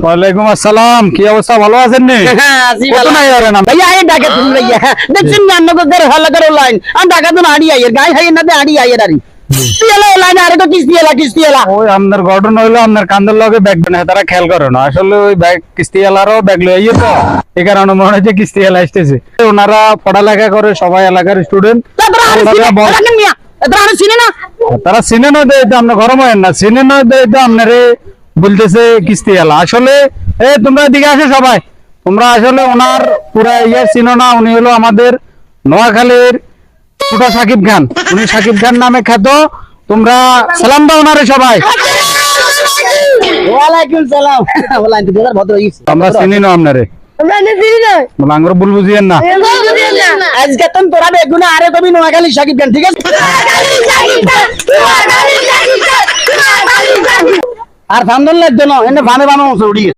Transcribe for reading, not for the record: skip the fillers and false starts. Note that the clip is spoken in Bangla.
ওয়ালাইকুম আসসালাম, কি অবস্থা? ভালো আছেন? আপনার ঘটনা হইলো আপনার কান্দের লগে ব্যাগ তারা খেয়াল করে না, আসলে ওই ব্যাগ কিস্তি এলারও ব্যাগ লইয়ে তো এই কারণে মনে হচ্ছে কিস্তি এলা আসতেছে। ওনারা পড়ালেখা করে, সবাই এলাকার স্টুডেন্ট, তারা চিনে না দেয় আপনার গরম হয় না, চিনে না দেয় আপনার বলতেছে কিস্তি এলা। আসলে তোমরা এদিকে আসো সবাই, তোমরা আসলে ওনার পুরা ইয়ার চিনো না। উনি হলো আমাদের নোয়াখালীর ছোট সাকিব খান, উনি সাকিব খান নামে খ্যাত। তোমরা সালাম দাও ওনারে সবাই। ওয়ালাইকুম সালাম। আমরা চিনি না আপনারে, আঙ্গুর ভুল বুঝিয়েন না। আজকে তো তোরা বেগুনে আরে তুমি নোয়াখালী সাকিব খান, ঠিক আছে? আর ফান্দন লাগতো না, এনে ভানে ভানো উড়িয়ে